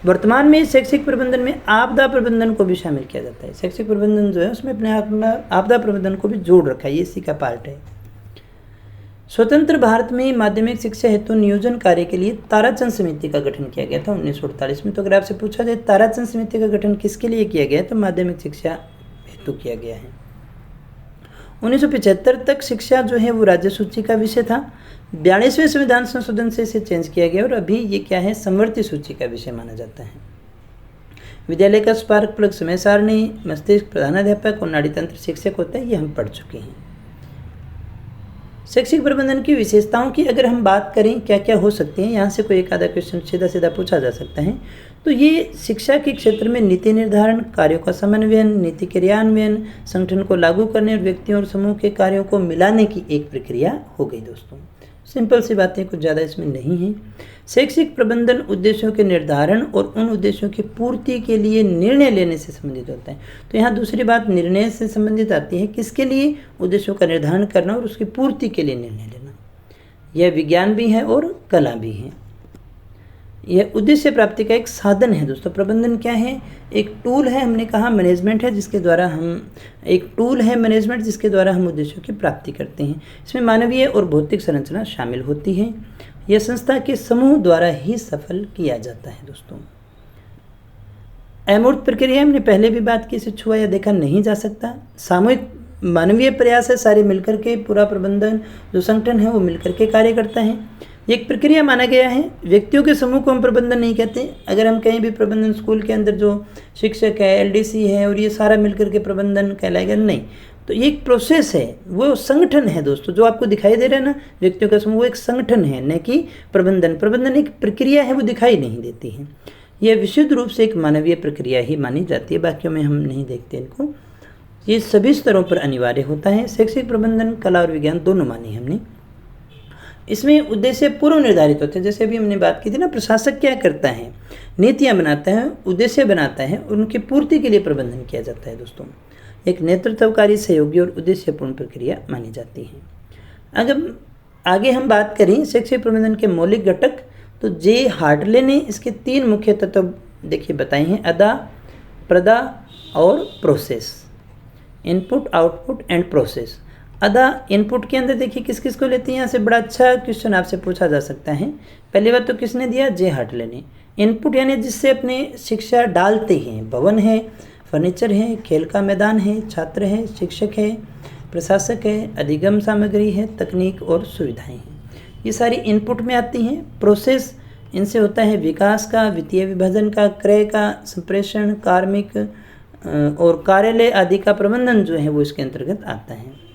वर्तमान में शैक्षिक प्रबंधन में आपदा प्रबंधन को भी शामिल किया जाता है। शैक्षिक प्रबंधन जो है उसमें अपने आप में आपदा प्रबंधन को भी जोड़ रखा है, ये इसी का पार्ट है। स्वतंत्र भारत में माध्यमिक शिक्षा हेतु नियोजन कार्य के लिए ताराचंद समिति का गठन किया गया था 1948 में। तो अगर आपसे पूछा जाए ताराचंद समिति का गठन किसके लिए किया गया, तो माध्यमिक शिक्षा हेतु किया गया है। 1975 तक शिक्षा जो है वो राज्य सूची का विषय था। 42वें संविधान संशोधन से इसे चेंज किया गया और अभी ये क्या है, समवर्ती सूची का विषय माना जाता है। विद्यालय का स्पार्क प्लग समय सारणी, मस्तिष्क प्रधानाध्यापक और नाड़ी तंत्र शिक्षक होता है, ये हम पढ़ चुके हैं। शैक्षिक प्रबंधन की विशेषताओं की अगर हम बात करें क्या क्या हो सकती हैं, यहाँ से कोई एक आधा क्वेश्चन सीधा सीधा पूछा जा सकता है। तो ये शिक्षा के क्षेत्र में नीति निर्धारण, कार्यों का समन्वयन, नीति क्रियान्वयन, संगठन को लागू करने और व्यक्तियों और समूह के कार्यों को मिलाने की एक प्रक्रिया हो गई दोस्तों। सिंपल सी बातें, कुछ ज़्यादा इसमें नहीं है। शैक्षिक प्रबंधन उद्देश्यों के निर्धारण और उन उद्देश्यों की पूर्ति के लिए निर्णय लेने से संबंधित होता है। तो यहाँ दूसरी बात निर्णय से संबंधित आती है, किसके लिए, उद्देश्यों का निर्धारण करना और उसकी पूर्ति के लिए निर्णय लेना। यह विज्ञान भी है और कला भी है। यह उद्देश्य प्राप्ति का एक साधन है दोस्तों। प्रबंधन क्या है? एक टूल है, हमने कहा मैनेजमेंट है जिसके द्वारा हम एक टूल है मैनेजमेंट जिसके द्वारा हम उद्देश्यों की प्राप्ति करते हैं। इसमें मानवीय और भौतिक संरचना शामिल होती है। यह संस्था के समूह द्वारा ही सफल किया जाता है दोस्तों। अमूर्त प्रक्रिया हमने पहले भी बात की, इसे छुआ या देखा नहीं जा सकता। सामूहिक मानवीय प्रयास है, सारे मिलकर के पूरा प्रबंधन जो संगठन है वो मिलकर के कार्य करता है। एक प्रक्रिया माना गया है। व्यक्तियों के समूह को हम प्रबंधन नहीं कहते। अगर हम कहीं भी प्रबंधन स्कूल के अंदर जो शिक्षक है, एलडीसी है और ये सारा मिलकर के प्रबंधन कहलाएगा, नहीं। तो ये एक प्रोसेस है, वो संगठन है दोस्तों। जो आपको दिखाई दे रहा है ना व्यक्तियों का समूह, वो एक संगठन है, न कि प्रबंधन। प्रबंधन एक प्रक्रिया है, वो दिखाई नहीं देती है। यह विशुद्ध रूप से एक मानवीय प्रक्रिया ही मानी जाती है, बाकियों में हम नहीं देखते इनको। ये सभी स्तरों पर अनिवार्य होता है। शैक्षिक प्रबंधन कला और विज्ञान दोनों माने हमने। इसमें उद्देश्य पूर्व निर्धारित होते हैं। जैसे अभी हमने बात की थी ना, प्रशासक क्या करता है? नीतियाँ बनाता है, उद्देश्य बनाता है और उनकी पूर्ति के लिए प्रबंधन किया जाता है दोस्तों। एक नेतृत्वकारी, सहयोगी और उद्देश्यपूर्ण प्रक्रिया मानी जाती है। अगर आगे हम बात करें शैक्षिक प्रबंधन के मौलिक घटक, तो जे हार्टले ने इसके 3 मुख्य तत्व देखिए बताए हैं: अदा, प्रदा और process. Input, output and process. अदा इनपुट के अंदर देखिए किस किस को लेती है। यहाँ से बड़ा अच्छा क्वेश्चन आपसे पूछा जा सकता है। पहली बात तो किसने दिया? जे हार्टले ने। इनपुट यानी जिससे अपने शिक्षा डालते हैं। भवन है, फर्नीचर है, खेल का मैदान है, छात्र है, शिक्षक है, प्रशासक है, अधिगम सामग्री है, तकनीक और सुविधाएं हैं। ये सारी इनपुट में आती हैं। प्रोसेस, इनसे होता है विकास का, वित्तीय विभाजन का, क्रय का, संप्रेषण, कार्मिक और कार्यालय आदि का प्रबंधन जो है वो इसके अंतर्गत आता है।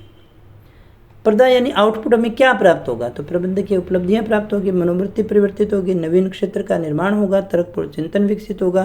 प्रदा यानी आउटपुट, हमें क्या प्राप्त होगा? तो प्रबंधकीय उपलब्धियां प्राप्त होगी, मनोवृत्ति परिवर्तित होगी, नवीन क्षेत्र का निर्माण होगा, तर्कपूर्ण चिंतन विकसित होगा,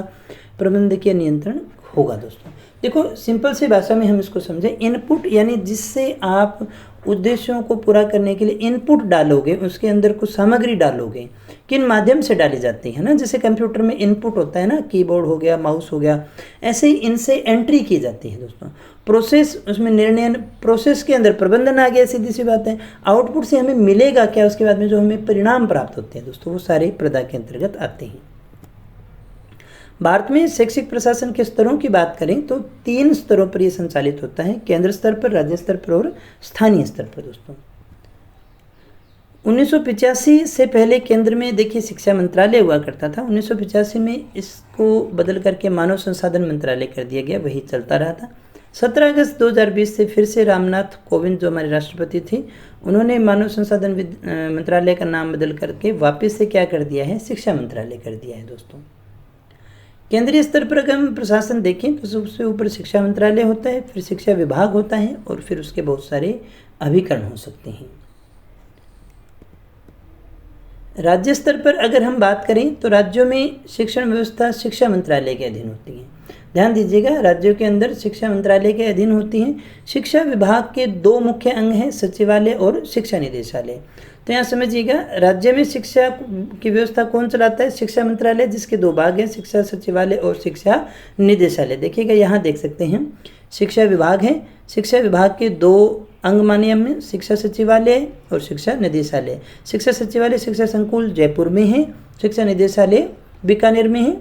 प्रबंधकीय नियंत्रण होगा दोस्तों। देखो सिंपल सी भाषा में हम इसको समझें। इनपुट यानी जिससे आप उद्देश्यों को पूरा करने के लिए इनपुट डालोगे, उसके अंदर कुछ सामग्री डालोगे। किन माध्यम से डाली जाती है ना, जैसे कंप्यूटर में इनपुट होता है ना, कीबोर्ड हो गया, माउस हो गया, ऐसे ही इनसे एंट्री की जाती है दोस्तों। प्रोसेस, उसमें निर्णय, प्रोसेस के अंदर प्रबंधन आ गया, सीधी सी बात है। आउटपुट से हमें मिलेगा क्या, उसके बाद में जो हमें परिणाम प्राप्त होते हैं दोस्तों, वो सारे प्रदा के अंतर्गत आते हैं। भारत में शैक्षिक प्रशासन के स्तरों की बात करें तो 3 स्तरों पर यह संचालित होता है: केंद्र स्तर पर, राज्य स्तर पर और स्थानीय स्तर पर दोस्तों। 1985 से पहले केंद्र में देखिए शिक्षा मंत्रालय हुआ करता था। 1985 में इसको बदल करके मानव संसाधन मंत्रालय कर दिया गया, वही चलता रहा था। 17 अगस्त 2020 से फिर से रामनाथ कोविंद जो हमारे राष्ट्रपति थे, उन्होंने मानव संसाधन मंत्रालय का नाम बदल करके वापस से क्या कर दिया है? शिक्षा मंत्रालय कर दिया है दोस्तों। केंद्रीय स्तर पर अगर हम प्रशासन देखें तो सबसे ऊपर शिक्षा मंत्रालय होता है, फिर शिक्षा विभाग होता है और फिर उसके बहुत सारे अभिकरण हो सकते हैं। राज्य स्तर पर अगर हम बात करें तो राज्यों में शिक्षण व्यवस्था शिक्षा मंत्रालय के अधीन होती है। ध्यान दीजिएगा, राज्यों के अंदर शिक्षा मंत्रालय के अधीन होती हैं। शिक्षा विभाग के 2 मुख्य अंग हैं, सचिवालय और शिक्षा निदेशालय। तो यहाँ समझिएगा, राज्य में शिक्षा की व्यवस्था कौन चलाता है? शिक्षा मंत्रालय, जिसके 2 भाग हैं, शिक्षा सचिवालय और शिक्षा निदेशालय। देखिएगा यहाँ देख सकते हैं शिक्षा विभाग है। शिक्षा विभाग के 2 अंग माने हमने, शिक्षा सचिवालय और शिक्षा निदेशालय। शिक्षा सचिवालय शिक्षा संकुल जयपुर में है, शिक्षा निदेशालय बीकानेर में है,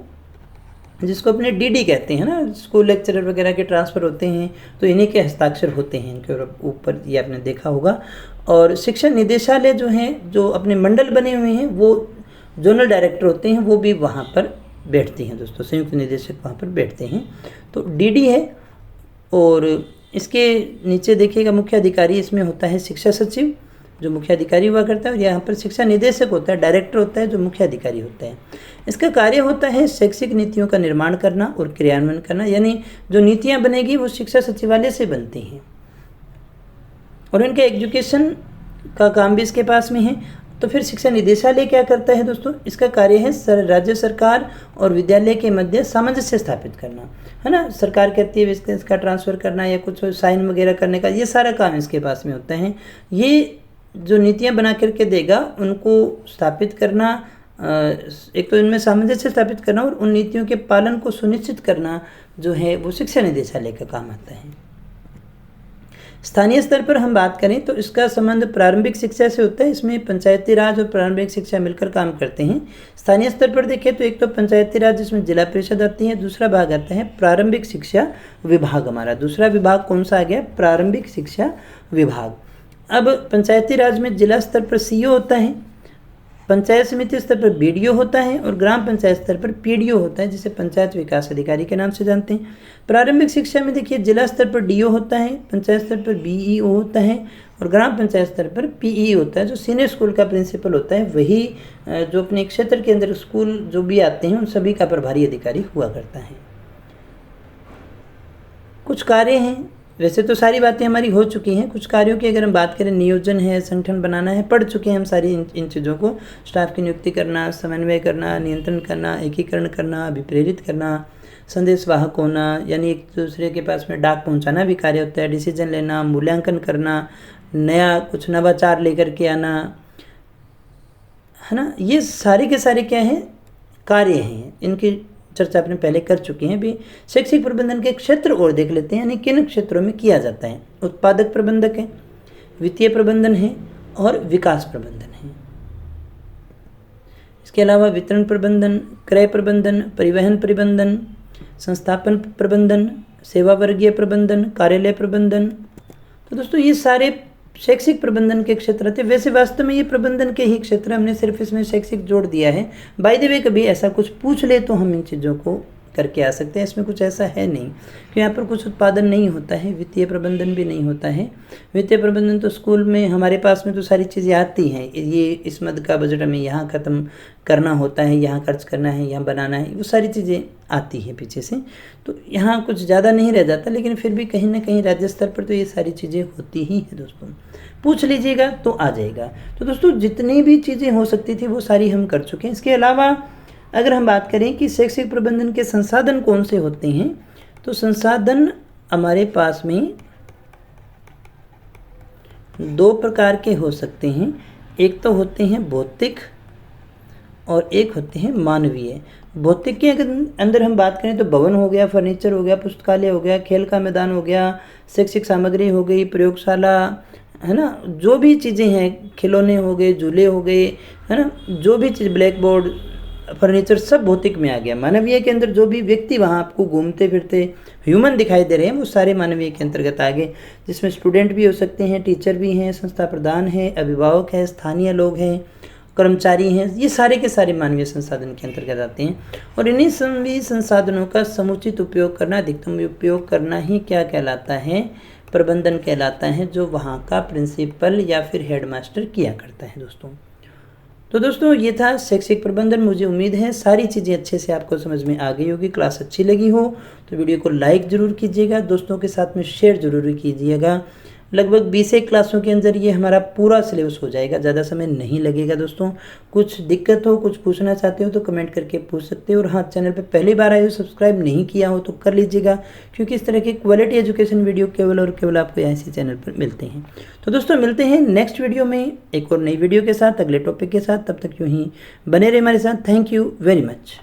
जिसको अपने डीडी कहते हैं ना, स्कूल लेक्चरर वगैरह के ट्रांसफ़र होते हैं तो इन्हीं के हस्ताक्षर होते हैं इनके ऊपर, ये आपने देखा होगा। और शिक्षा निदेशालय जो हैं, जो अपने मंडल बने हुए हैं, वो जोनल डायरेक्टर होते हैं, वो भी वहाँ पर बैठते हैं दोस्तों, संयुक्त निदेशक वहाँ पर बैठते हैं। तो डीडी है और इसके नीचे देखिएगा मुख्य अधिकारी इसमें होता है शिक्षा सचिव, जो मुख्य अधिकारी हुआ करता है, और यहाँ पर शिक्षा निदेशक होता है, डायरेक्टर होता है, जो मुख्य अधिकारी होता है। इसका कार्य होता है शैक्षिक नीतियों का निर्माण करना और क्रियान्वयन करना, यानी जो नीतियाँ बनेगी वो शिक्षा सचिवालय से बनती हैं और इनके एजुकेशन का काम भी इसके पास में है। तो फिर शिक्षा निदेशालय क्या करता है दोस्तों? इसका कार्य है राज्य सरकार और विद्यालय के मध्य सामंजस्य स्थापित करना, है ना। सरकार कहती है इसका ट्रांसफ़र करना या कुछ साइन वगैरह करने का, ये सारा काम इसके पास में होता है। ये जो नीतियाँ बना करके देगा उनको स्थापित करना, एक तो इनमें सामंजस्य स्थापित करना और उन नीतियों के पालन को सुनिश्चित करना जो है वो शिक्षा निदेशालय का काम आता है। स्थानीय स्तर पर हम बात करें तो इसका संबंध प्रारंभिक शिक्षा से होता है। इसमें पंचायती राज और प्रारंभिक शिक्षा मिलकर काम करते हैं। स्थानीय स्तर पर देखें तो एक तो पंचायती राज जिसमें जिला परिषद आती है, दूसरा भाग आता है प्रारंभिक शिक्षा विभाग। हमारा दूसरा विभाग कौन सा आ गया? प्रारंभिक शिक्षा विभाग। अब पंचायती राज में जिला स्तर पर सीईओ होता है, पंचायत समिति स्तर पर बीडीओ होता है और ग्राम पंचायत स्तर पर पीडीओ होता है, जिसे पंचायत विकास अधिकारी के नाम से जानते हैं। प्रारंभिक शिक्षा में देखिए जिला स्तर पर डीओ होता है, पंचायत स्तर पर बीईओ होता है और ग्राम पंचायत स्तर पर पीई होता है। जो सीनियर स्कूल का प्रिंसिपल होता है वही जो अपने क्षेत्र के अंदर स्कूल जो भी आते हैं उन सभी का प्रभारी अधिकारी हुआ करता है। कुछ कार्य हैं, वैसे तो सारी बातें हमारी हो चुकी हैं। कुछ कार्यों की अगर हम बात करें, नियोजन है, संगठन बनाना है, पढ़ चुके हैं हम सारी इन चीज़ों को। स्टाफ की नियुक्ति करना, समन्वय करना, नियंत्रण करना, एकीकरण करना, अभिप्रेरित करना, संदेश वाहक होना, यानी एक दूसरे के पास में डाक पहुंचाना भी कार्य होता है, डिसीजन लेना, मूल्यांकन करना, नया कुछ नवाचार लेकर के आना, है ना। ये सारे के सारे क्या हैं? कार्य हैं। इनकी चर्चा अपने पहले कर चुके हैं। भी शैक्षिक प्रबंधन के क्षेत्र और देख लेते हैं, यानी किन क्षेत्रों में किया जाता है। उत्पादक प्रबंधक है, वित्तीय प्रबंधन है और विकास प्रबंधन है। इसके अलावा वितरण प्रबंधन, क्रय प्रबंधन, परिवहन प्रबंधन, संस्थापन प्रबंधन, सेवा वर्गीय प्रबंधन, कार्यालय प्रबंधन। तो दोस्तों ये सारे शैक्षिक प्रबंधन के क्षेत्र थे। वैसे वास्तव में ये प्रबंधन के ही क्षेत्र, हमने सिर्फ इसमें शैक्षिक जोड़ दिया है। बाय द वे कभी ऐसा कुछ पूछ ले तो हम इन चीज़ों को करके आ सकते हैं, इसमें कुछ ऐसा है नहीं कि यहाँ पर कुछ उत्पादन नहीं होता है। वित्तीय प्रबंधन भी नहीं होता है। वित्तीय प्रबंधन तो स्कूल में हमारे पास में तो सारी चीज़ें आती हैं। ये इस मद का बजट हमें यहाँ ख़त्म करना होता है, यहाँ खर्च करना है, यहाँ बनाना है, वो सारी चीज़ें आती हैं पीछे से। तो यहाँ कुछ ज़्यादा नहीं रह जाता, लेकिन फिर भी कहीं ना कहीं राज्य स्तर पर तो ये सारी चीज़ें होती ही हैं। दोस्तों पूछ लीजिएगा तो आ जाएगा। तो दोस्तों जितनी भी चीज़ें हो सकती थी वो सारी हम कर चुके हैं। इसके अलावा अगर हम बात करें कि शैक्षिक प्रबंधन के संसाधन कौन से होते हैं, तो संसाधन हमारे पास में दो प्रकार के हो सकते हैं। एक तो होते हैं भौतिक और एक होते हैं मानवीय। भौतिक के अंदर हम बात करें तो भवन हो गया, फर्नीचर हो गया, पुस्तकालय हो गया, खेल का मैदान हो गया, शैक्षिक सामग्री हो गई, प्रयोगशाला, है ना, जो भी चीज़ें हैं, खिलौने हो गए, झूले हो गए, है ना, जो भी चीज़, ब्लैक बोर्ड, फर्नीचर, सब भौतिक में आ गया। मानवीय के अंदर जो भी व्यक्ति वहाँ आपको घूमते फिरते ह्यूमन दिखाई दे रहे हैं वो सारे मानवीय के अंतर्गत आ गए, जिसमें स्टूडेंट भी हो सकते हैं, टीचर भी हैं, संस्था प्रधान है, अभिभावक है, स्थानीय लोग हैं, कर्मचारी हैं। ये सारे के सारे मानवीय संसाधन के अंतर्गत आते हैं। और इन्हीं सभी संसाधनों का समुचित उपयोग करना, अधिकतम उपयोग करना ही क्या कहलाता है? प्रबंधन कहलाता है, जो वहाँ का प्रिंसिपल या फिर हेडमास्टर किया करता है। तो दोस्तों ये था शैक्षिक प्रबंधन। मुझे उम्मीद है सारी चीज़ें अच्छे से आपको समझ में आ गई होगी। क्लास अच्छी लगी हो तो वीडियो को लाइक ज़रूर कीजिएगा, दोस्तों के साथ में शेयर ज़रूर कीजिएगा। लगभग 20 क्लासों के अंदर ये हमारा पूरा सिलेबस हो जाएगा, ज़्यादा समय नहीं लगेगा। दोस्तों कुछ दिक्कत हो, कुछ पूछना चाहते हो तो कमेंट करके पूछ सकते हो। और हाँ, चैनल पे पहली बार आए हो, सब्सक्राइब नहीं किया हो तो कर लीजिएगा, क्योंकि इस तरह के क्वालिटी एजुकेशन वीडियो केवल और केवल आपको इसी चैनल पर मिलते हैं। तो दोस्तों मिलते हैं नेक्स्ट वीडियो में एक और नई वीडियो के साथ, अगले टॉपिक के साथ। तब तक यूँ ही बने रहे हमारे साथ। Thank you very much.